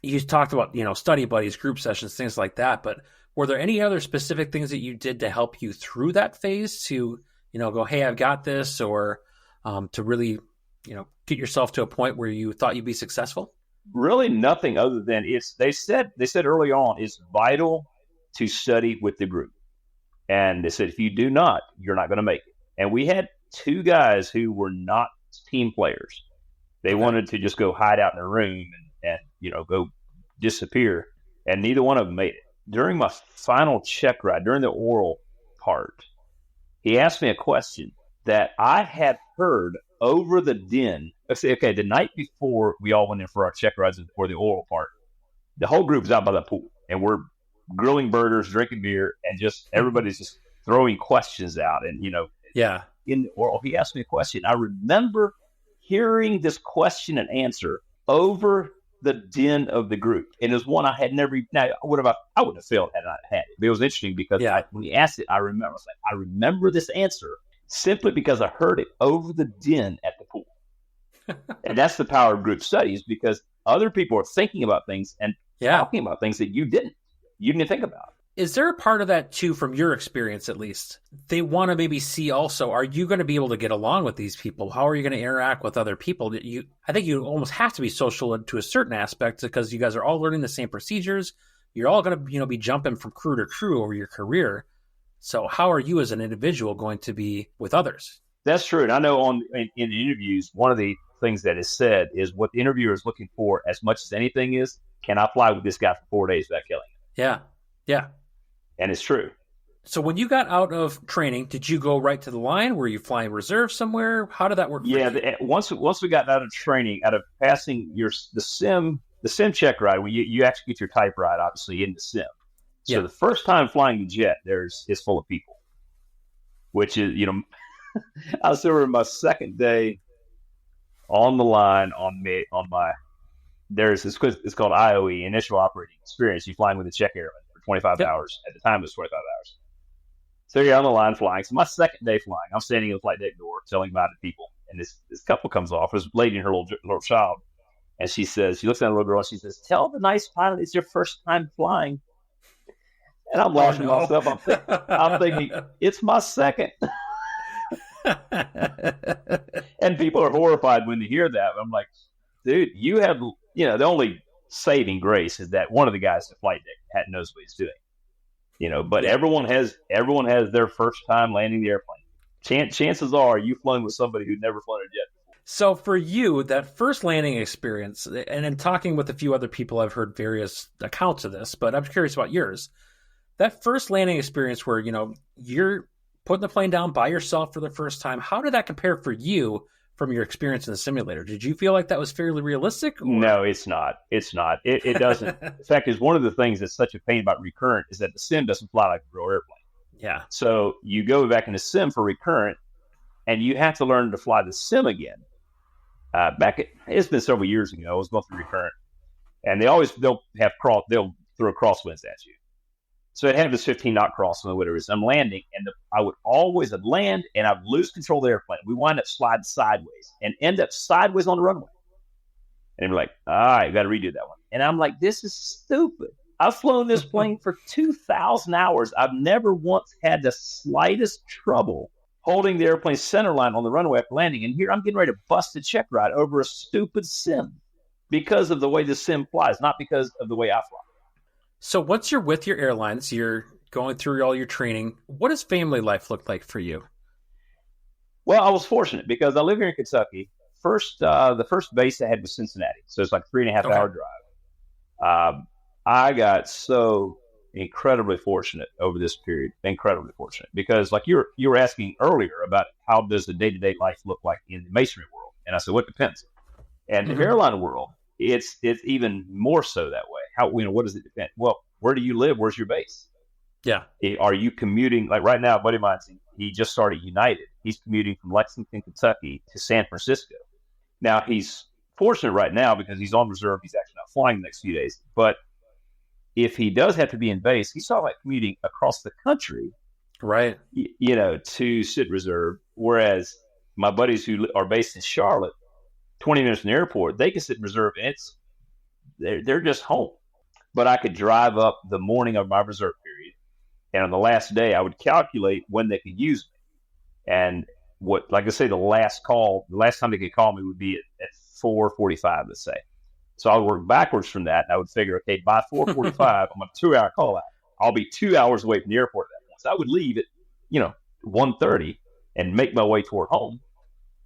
You talked about study buddies, group sessions, things like that. But were there any other specific things that you did to help you through that phase to go, hey, I've got this, or to really, get yourself to a point where you thought you'd be successful? Really nothing other than they said early on, it's vital to study with the group. And they said, if you do not, you're not going to make it. And we had two guys who were not team players. They wanted to just go hide out in a room and go disappear. And neither one of them made it. During my final check ride, during the oral part, he asked me a question that I had heard over the din. Okay, the night before we all went in for our check rides for the oral part, the whole group was out by the pool, and we're grilling burgers, drinking beer, and just everybody's just throwing questions out. And in the oral, he asked me a question. I remember hearing this question and answer over the din of the group, and it was one I had never. Now, I would have failed had I not had it. But it was interesting because when he asked it, I remember this answer simply because I heard it over the din at the pool. And that's the power of group studies, because other people are thinking about things and talking about things that you didn't think about. Is there a part of that too, from your experience at least? They want to maybe see also, are you going to be able to get along with these people? How are you going to interact with other people? I think you almost have to be social to a certain aspect, because you guys are all learning the same procedures. You're all going to be jumping from crew to crew over your career. So how are you as an individual going to be with others? That's true. And I know in the interviews, one of the things that is said is what the interviewer is looking for as much as anything is, can I fly with this guy for 4 days without killing him? Yeah. And it's true. So when you got out of training, did you go right to the line? Were you flying reserve somewhere? How did that work? Once we got out of training, out of passing the sim check ride, when you actually get your type ride, obviously, in the sim. So the first time flying the jet, it's full of people, which is, I was over my second day on the line it's called IOE, Initial Operating Experience. You're flying with a check airman for 25 hours. At the time, it was 25 hours. So you're on the line flying. So my second day flying, I'm standing in the flight deck door telling about it to people. And this couple comes off, this lady and her little child. And she looks at the little girl and she says, "Tell the nice pilot it's your first time flying." And I'm laughing to myself. I'm thinking, it's my second. And people are horrified when they hear that. I'm like, dude, you have, the only saving grace is that one of the guys at the flight deck knows what he's doing, but everyone has their first time landing the airplane. Chances are you've flown with somebody who'd never flown a jet. So for you, that first landing experience, and in talking with a few other people, I've heard various accounts of this, but I'm curious about yours. That first landing experience where, you're putting the plane down by yourself for the first time, how did that compare for you from your experience in the simulator? Did you feel like that was fairly realistic? Or? No, it's not. It's not. It doesn't. In fact, is one of the things that's such a pain about recurrent is that the sim doesn't fly like a real airplane. Yeah. So you go back in the sim for recurrent, and you have to learn to fly the sim again. It's been several years ago. I was going through recurrent, and they'll throw crosswinds at you. So I'd have this 15-knot crosswind, whatever it is. I'm landing, and I would always land, and I'd lose control of the airplane. We wind up sliding sideways and end up sideways on the runway. And they're like, all right, got to redo that one. And I'm like, this is stupid. I've flown this plane for 2,000 hours. I've never once had the slightest trouble holding the airplane center line on the runway after landing. And here I'm getting ready to bust a check ride over a stupid sim because of the way the sim flies, not because of the way I fly. So once you're with your airlines, you're going through all your training. What does family life look like for you? Well, I was fortunate because I live here in Kentucky. The first base I had was Cincinnati. So it's like a 3.5 hour drive. I got so incredibly fortunate over this period, incredibly fortunate, because like you were asking earlier about how does the day-to-day life look like in the masonry world, and I said, well, it depends. And the airline world, it's even more so that way. How, what does it depend? Well, where do you live? Where's your base? Yeah. Are you commuting? Like right now, a buddy of mine, he just started United. He's commuting from Lexington, Kentucky to San Francisco. Now he's fortunate right now because he's on reserve. He's actually not flying the next few days, but if he does have to be in base, he's sort of like commuting across the country, right? To sit reserve. Whereas my buddies who are based in Charlotte, 20 minutes from the airport, they can sit in reserve, and they're just home. But I could drive up the morning of my reserve period, and on the last day, I would calculate when they could use me. And like I say, the last time they could call me would be at 4:45, let's say. So I would work backwards from that, and I would figure, okay, by 4:45, I'm on a 2-hour call out. I'll be 2 hours away from the airport at that point. So I would leave at 1:30 and make my way toward home.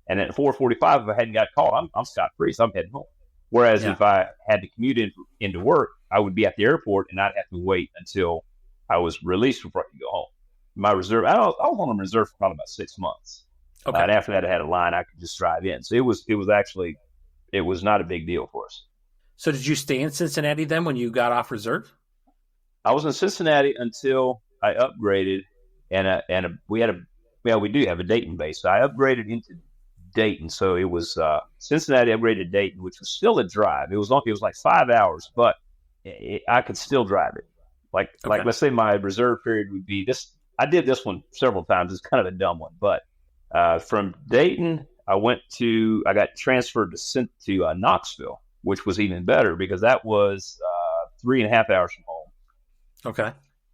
And at 4:45, if I hadn't got called, I'm scot-free, so I'm heading home. Whereas if I had to commute into work, I would be at the airport, and I'd have to wait until I was released before I could go home. My reserve, I was on a reserve for probably about 6 months. Okay. And after that, I had a line I could just drive in. So it was not a big deal for us. So did you stay in Cincinnati then when you got off reserve? I was in Cincinnati until I upgraded, and we do have a Dayton base. So I upgraded into Dayton. So it was Cincinnati upgraded to Dayton, which was still a drive. It was like 5 hours, but I could still drive it. Like let's say my reserve period would be this. I did this one several times. It's kind of a dumb one, but from Dayton, I got transferred to Knoxville, which was even better because that was 3.5 hours from home. Okay.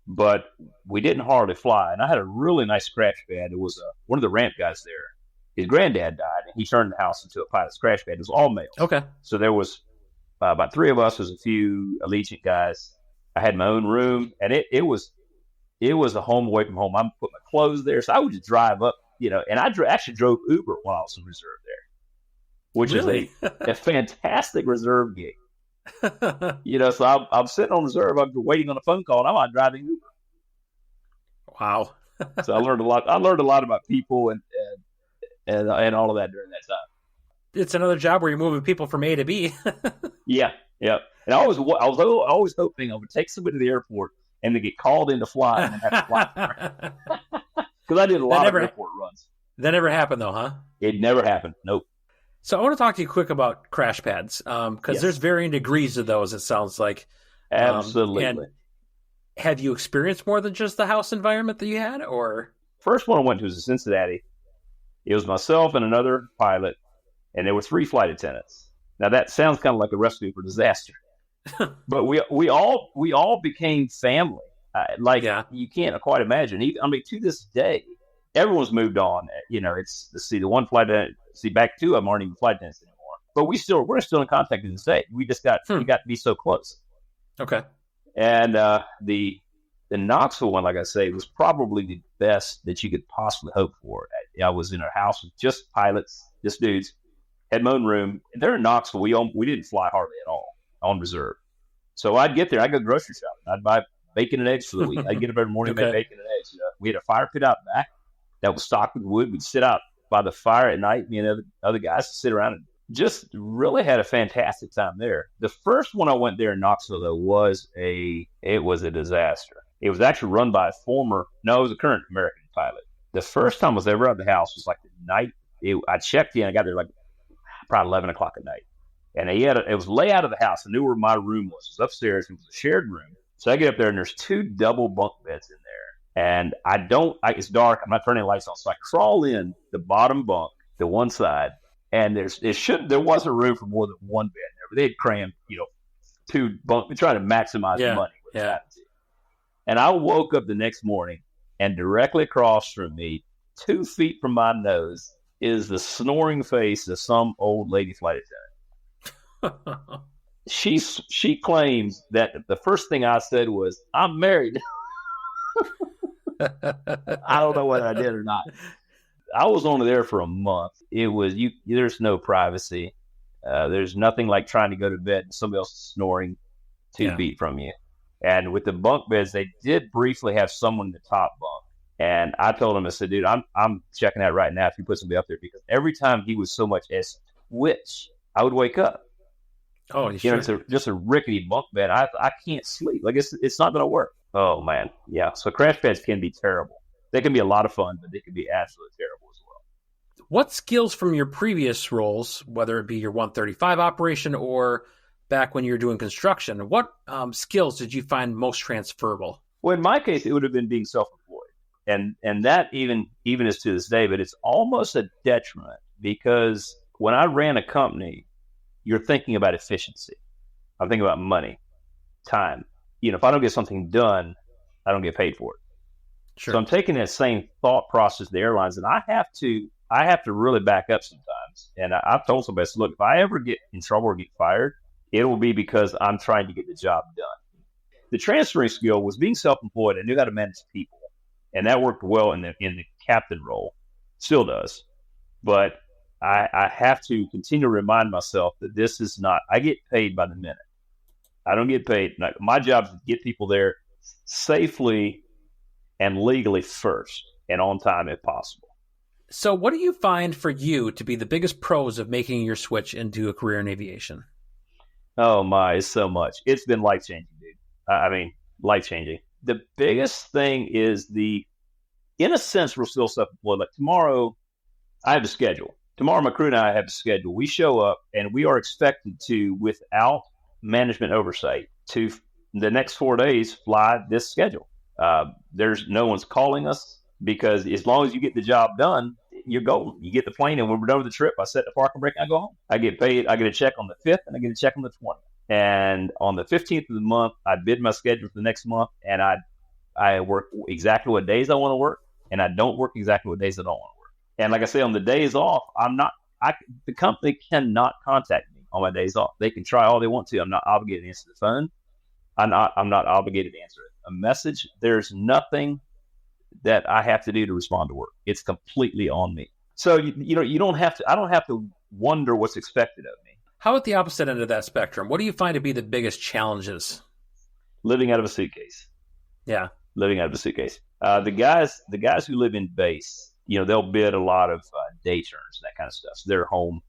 But we didn't hardly fly, and I had a really nice crash pad. It was one of the ramp guys there. His granddad died, and he turned the house into a pilot's crash pad. It was all males. Okay. So there was about 3 of us. There was a few Allegiant guys. I had my own room, and it was a home away from home. I put my clothes there, so I would just drive up, and I actually drove Uber while I was in reserve there, which really? is a fantastic reserve gig. So I'm sitting on reserve. I'm waiting on a phone call, and I'm out driving Uber. Wow. So I learned a lot. I learned a lot about people and all of that during that time. It's another job where you're moving people from A to B. Yeah. And I was always hoping I would take somebody to the airport and they get called in to fly and then have to fly. Because I did a lot of airport runs. That never happened, though, huh? It never happened. Nope. So I want to talk to you quick about crash pads because there's varying degrees of those, it sounds like. Absolutely. And have you experienced more than just the house environment that you had? Or first one I went to was in Cincinnati. It was myself and another pilot, and there were 3 flight attendants. Now that sounds kind of like a recipe for disaster, but we all became family. You can't quite imagine. To this day, everyone's moved on. The one flight attendant. Back 2 of them aren't even flight attendants anymore. but we're still in contact to this day. We just got we got to be so close. Okay. And the Knoxville one, like I say, was probably the best that you could possibly hope for. I was in a house with just pilots, just dudes, had my own room. And there in Knoxville, we didn't fly hardly at all on reserve. So I'd get there, I'd go grocery shopping, I'd buy bacon and eggs for the week. I'd get up every morning, make bacon and eggs. We had a fire pit out back that was stocked with wood. We'd sit out by the fire at night, me and other guys sit around and just really had a fantastic time there. The first one I went there in Knoxville, though, was a disaster. It was actually run by it was a current American pilot. The first time I was ever out of the house was like the night. I checked in, I got there like probably 11 o'clock at night. And it was layout of the house. I knew where my room was. It was upstairs. It was a shared room. So I get up there and there's 2 double bunk beds in there. And it's dark. I'm not turning the lights on. So I crawl in the bottom bunk, the one side. And there wasn't room for more than one bed there, but they had crammed, 2 bunk, trying to maximize the money. Yeah. And I woke up the next morning, and directly across from me, 2 feet from my nose, is the snoring face of some old lady flight attendant. She claims that the first thing I said was, "I'm married." I don't know whether I did or not. I was only there for a month. It was there's no privacy. There's nothing like trying to go to bed and somebody else is snoring 2 feet from you. And with the bunk beds, they did briefly have someone in the top bunk. And I told him, I said, "Dude, I'm checking out right now if you put somebody up there," because every time he was so much as twitch, I would wake up. Oh, it's just a rickety bunk bed. I can't sleep. Like it's not going to work. Oh man, yeah. So crash pads can be terrible. They can be a lot of fun, but they can be absolutely terrible as well. What skills from your previous roles, whether it be your 135 operation or back when you were doing construction, what skills did you find most transferable? Well, in my case, it would have been being self-employed, and that even is to this day. But it's almost a detriment because when I ran a company, you're thinking about efficiency. I'm thinking about money, time. If I don't get something done, I don't get paid for it. Sure. So I'm taking that same thought process to the airlines, and I have to really back up sometimes. And I've told somebody, "Look, if I ever get in trouble or get fired, it will be because I'm trying to get the job done." The transferring skill was being self-employed. I knew how to manage people, and that worked well in the captain role. Still does, but I have to continue to remind myself that this is not. I get paid by the minute. I don't get paid. My job is to get people there safely and legally first, and on time if possible. So what do you find for you to be the biggest pros of making your switch into a career in aviation? Oh my, it's so much. It's been life-changing, dude. Life-changing. The biggest thing is in a sense, we're still self-employed. Like tomorrow, I have a schedule. Tomorrow, my crew and I have a schedule. We show up and we are expected to, without management oversight, to the next 4 days fly this schedule. There's no one's calling us because as long as you get the job done, you're golden. You get the plane, and when we're done with the trip, I set the parking brake and I go home. I get paid. I get a check on the 5th, and I get a check on the 20th. And on the 15th of the month, I bid my schedule for the next month, and I work exactly what days I want to work, and I don't work exactly what days I don't want to work. And like I say, on the days off, the company cannot contact me on my days off. They can try all they want to. I'm not obligated to answer the phone. I'm not obligated to answer a message. There's nothing that I have to do to respond to work. It's completely on me. So you don't have to. I don't have to wonder what's expected of me. How at the opposite end of that spectrum, what do you find to be the biggest challenges? Living out of a suitcase. Yeah, living out of a suitcase. The guys who live in base, they'll bid a lot of day turns, that kind of stuff. So they're home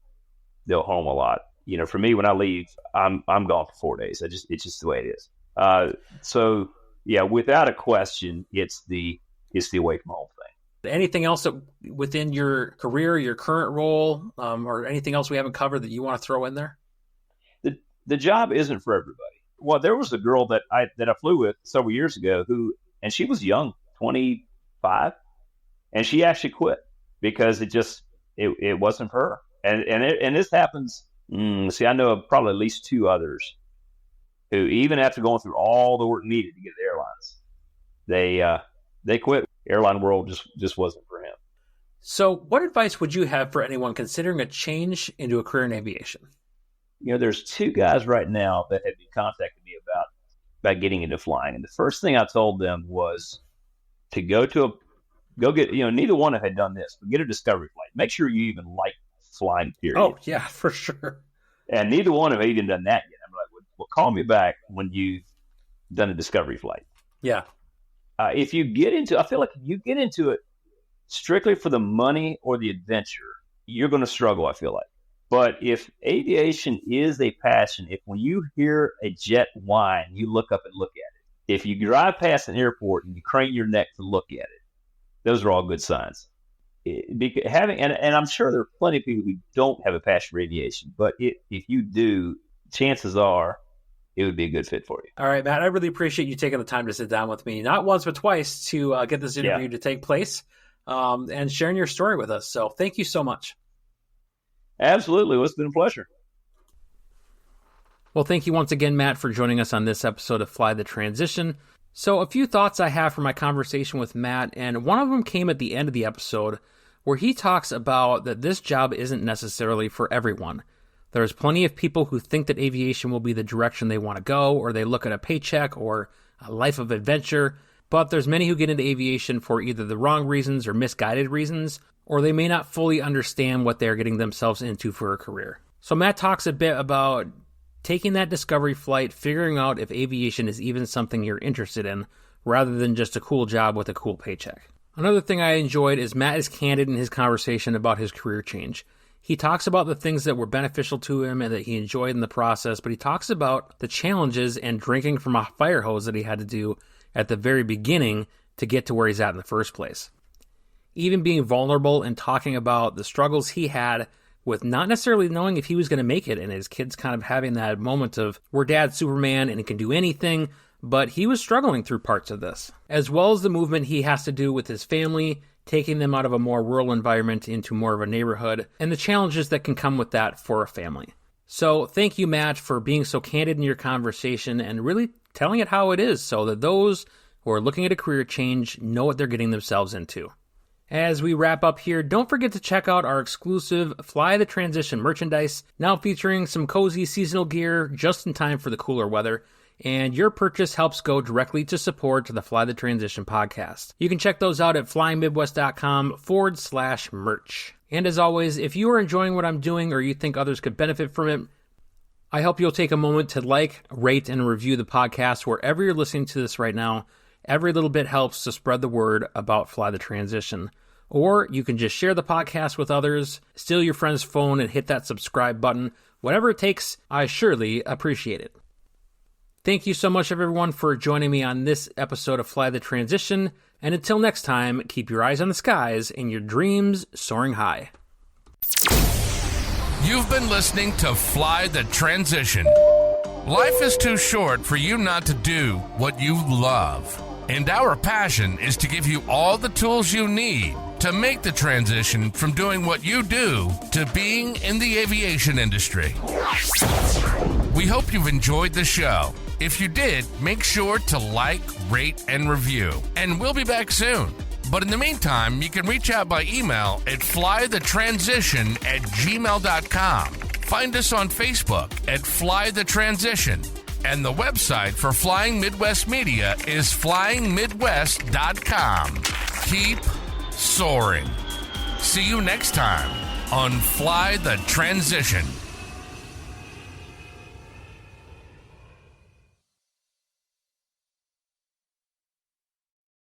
a lot. For me, when I leave, I'm gone for 4 days. It's just the way it is. So yeah, without a question, it's the away from home thing. Anything else within your career, your current role, or anything else we haven't covered that you want to throw in there? The job isn't for everybody. Well, there was a girl that I flew with several years ago and she was young, 25, and she actually quit because it wasn't for her. And this happens. I know of probably at least 2 others who, even after going through all the work needed to get the airlines, they quit. Airline world just wasn't for him. So what advice would you have for anyone considering a change into a career in aviation? There's two guys right now that have been contacting me about getting into flying. And the first thing I told them was to go get, neither one of them had done this, but get a discovery flight. Make sure you even like flying, period. Oh, yeah, for sure. And neither one of them even done that yet. I'm like, well, call me back when you've done a discovery flight. Yeah. I feel like if you get into it strictly for the money or the adventure, you're going to struggle, I feel like. But if aviation is a passion, if when you hear a jet whine, you look up and look at it. If you drive past an airport and you crane your neck to look at it, those are all good signs. And I'm sure there are plenty of people who don't have a passion for aviation, but if you do, chances are it would be a good fit for you. All right, Matt, I really appreciate you taking the time to sit down with me, not once but twice, to get this interview to take place and sharing your story with us. So thank you so much. Absolutely. Well, it's been a pleasure. Well, thank you once again, Matt, for joining us on this episode of Fly the Transition. So a few thoughts I have from my conversation with Matt, and one of them came at the end of the episode where he talks about that this job isn't necessarily for everyone. There's plenty of people who think that aviation will be the direction they want to go, or they look at a paycheck or a life of adventure, but there's many who get into aviation for either the wrong reasons or misguided reasons, or they may not fully understand what they're getting themselves into for a career. So Matt talks a bit about taking that discovery flight, figuring out if aviation is even something you're interested in, rather than just a cool job with a cool paycheck. Another thing I enjoyed is Matt is candid in his conversation about his career change. He talks about the things that were beneficial to him and that he enjoyed in the process, but he talks about the challenges and drinking from a fire hose that he had to do at the very beginning to get to where he's at in the first place. Even being vulnerable and talking about the struggles he had with not necessarily knowing if he was going to make it, and his kids kind of having that moment of, we're dad's Superman and he can do anything, but he was struggling through parts of this, as well as the movement he has to do with his family, taking them out of a more rural environment into more of a neighborhood, and the challenges that can come with that for a family. So thank you, Matt, for being so candid in your conversation and really telling it how it is so that those who are looking at a career change know what they're getting themselves into. As we wrap up here, don't forget to check out our exclusive Fly the Transition merchandise, now featuring some cozy seasonal gear just in time for the cooler weather, and your purchase helps go directly to support the Fly the Transition podcast. You can check those out at flyingmidwest.com/merch. And as always, if you are enjoying what I'm doing or you think others could benefit from it, I hope you'll take a moment to like, rate, and review the podcast wherever you're listening to this right now. Every little bit helps to spread the word about Fly the Transition. Or you can just share the podcast with others, steal your friend's phone and hit that subscribe button. Whatever it takes, I surely appreciate it. Thank you so much, everyone, for joining me on this episode of Fly the Transition. And until next time, keep your eyes on the skies and your dreams soaring high. You've been listening to Fly the Transition. Life is too short for you not to do what you love. And our passion is to give you all the tools you need to make the transition from doing what you do to being in the aviation industry. We hope you've enjoyed the show. If you did, make sure to like, rate, and review. And we'll be back soon. But in the meantime, you can reach out by email at flythetransition@gmail.com. Find us on Facebook at Fly the Transition. And the website for Flying Midwest Media is flyingmidwest.com. Keep soaring. See you next time on Fly the Transition.